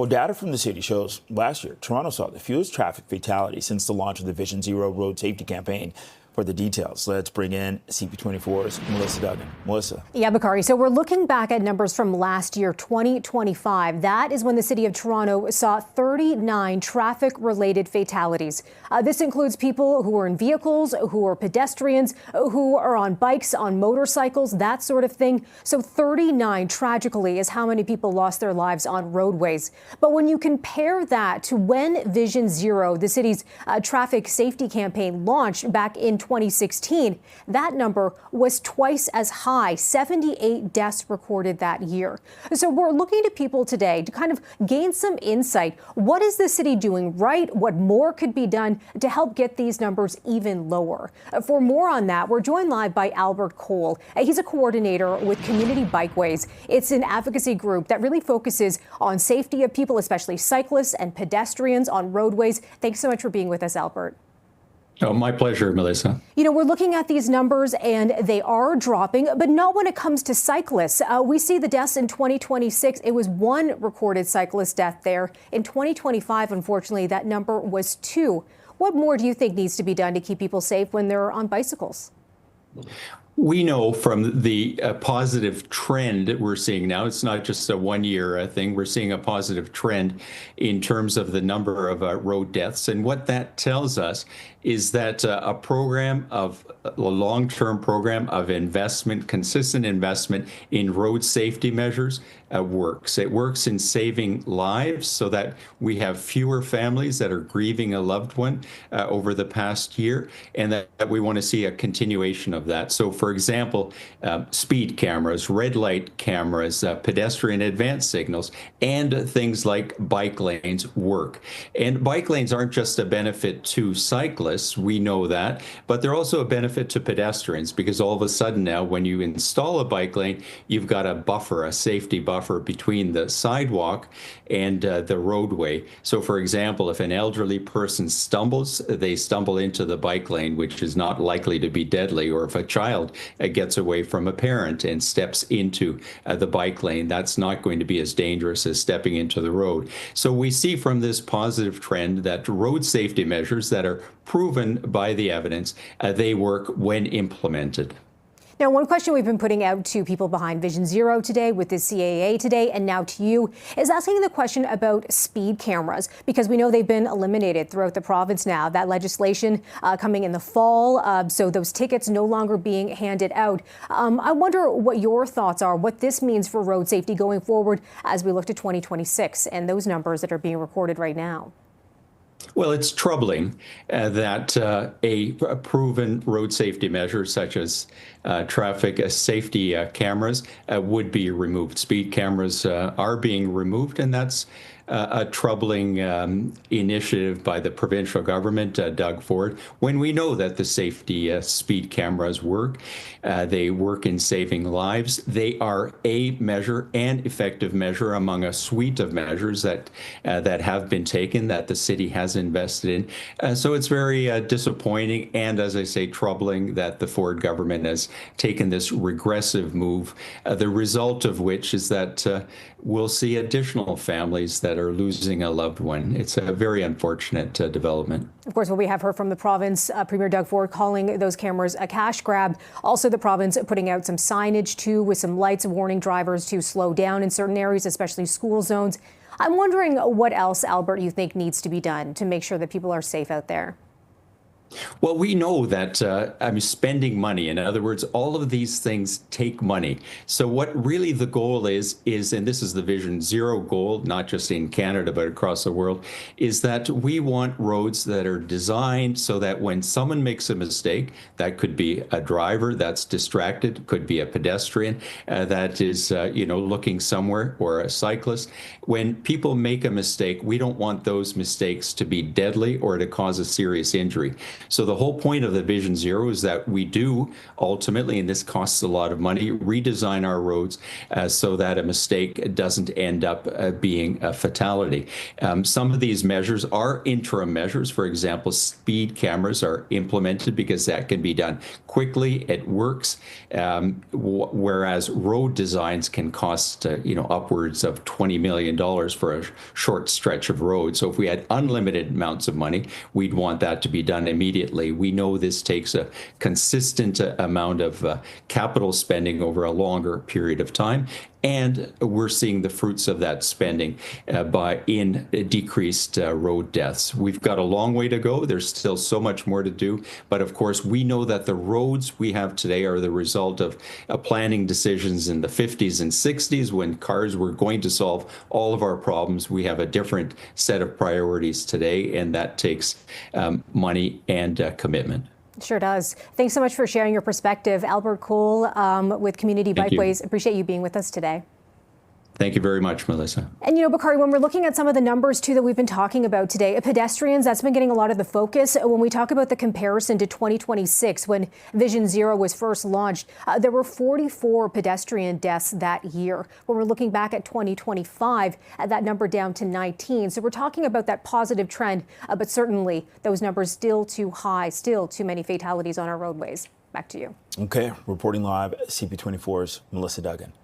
Well, data from the city shows last year, Toronto saw the fewest traffic fatalities since the launch of the Vision Zero road safety campaign. For the details, let's bring in CP24's Melissa Duggan. Melissa. Yeah, Bakari. So we're looking back at numbers from last year, 2025. That is when the city of Toronto saw 39 traffic-related fatalities. This includes people who are in vehicles, who are pedestrians, who are on bikes, on motorcycles, that sort of thing. So 39 tragically is how many people lost their lives on roadways. But when you compare that to when Vision Zero, the city's traffic safety campaign, launched back in 2016, that number was twice as high, 78 deaths recorded that year. So we're looking to people today to kind of gain some insight. What is the city doing right? What more could be done to help get these numbers even lower? For more on that, we're joined live by Albert Koehl. He's a coordinator with Community Bikeways. It's an advocacy group that really focuses on safety of people, especially cyclists and pedestrians on roadways. Thanks so much for being with us, Albert. Oh, my pleasure, Melissa. You know, we're looking at these numbers and they are dropping, but not when it comes to cyclists. We see the deaths in 2026. It was one recorded cyclist death there. In 2025, unfortunately, that number was 2. What more do you think needs to be done to keep people safe when they're on bicycles? We know from the positive trend that we're seeing now, it's not just a one-year thing, we're seeing a positive trend in terms of the number of road deaths. And what that tells us is that a long-term program of investment, consistent investment in road safety measures works. It works in saving lives so that we have fewer families that are grieving a loved one over the past year, and that we want to see a continuation of that. So, for example, speed cameras, red light cameras, pedestrian advance signals, and things like bike lanes work. And bike lanes aren't just a benefit to cyclists, we know that, but they're also a benefit to pedestrians, because all of a sudden now when you install a bike lane, you've got a buffer, a safety buffer between the sidewalk and the roadway. So for example, if an elderly person stumbles, they stumble into the bike lane, which is not likely to be deadly, or if a child gets away from a parent and steps into the bike lane, that's not going to be as dangerous as stepping into the road. So we see from this positive trend that road safety measures that are proven by the evidence, they work when implemented. Now, one question we've been putting out to people behind Vision Zero today, with the CAA today, and now to you, is asking the question about speed cameras, because we know they've been eliminated throughout the province now. That legislation coming in the fall, so those tickets no longer being handed out. I wonder what your thoughts are, what this means for road safety going forward as we look to 2026 and those numbers that are being recorded right now. Well, it's troubling that a proven road safety measure such as traffic safety cameras would be removed. Speed cameras are being removed, and that's a troubling initiative by the provincial government, Doug Ford, when we know that the safety speed cameras work. They work in saving lives. They are a measure, an effective measure among a suite of measures that have been taken, that the city has invested in. So it's very disappointing and, as I say, troubling that the Ford government has taken this regressive move, the result of which is that we'll see additional families that are losing a loved one. It's a very unfortunate development. Of course, we have heard from the province, Premier Doug Ford calling those cameras a cash grab. Also, the province putting out some signage, too, with some lights warning drivers to slow down in certain areas, especially school zones. I'm wondering what else, Albert, you think needs to be done to make sure that people are safe out there. Well, we know that spending money. In other words, all of these things take money. So what really the goal is, and this is the Vision Zero goal, not just in Canada, but across the world, is that we want roads that are designed so that when someone makes a mistake, that could be a driver that's distracted, could be a pedestrian that is, looking somewhere, or a cyclist. When people make a mistake, we don't want those mistakes to be deadly or to cause a serious injury. So the whole point of the Vision Zero is that we do ultimately, and this costs a lot of money, redesign our roads so that a mistake doesn't end up being a fatality. Some of these measures are interim measures. For example, speed cameras are implemented because that can be done quickly. It works, whereas road designs can cost upwards of $20 million for a short stretch of road. So if we had unlimited amounts of money, we'd want that to be done immediately. We know this takes a consistent amount of capital spending over a longer period of time, and we're seeing the fruits of that spending in decreased road deaths. We've got a long way to go. There's still so much more to do. But of course, we know that the roads we have today are the result of planning decisions in the 50s and 60s when cars were going to solve all of our problems. We have a different set of priorities today, and that takes money and commitment. Sure does. Thanks so much for sharing your perspective. Albert Koehl with Community Bikeways. Appreciate you being with us today. Thank you very much, Melissa. And Bakari, when we're looking at some of the numbers too that we've been talking about today, pedestrians, that's been getting a lot of the focus. When we talk about the comparison to 2026, when Vision Zero was first launched, there were 44 pedestrian deaths that year. When we're looking back at 2025, that number down to 19. So we're talking about that positive trend, but certainly those numbers still too high, still too many fatalities on our roadways. Back to you. Okay, reporting live, CP24's Melissa Duggan.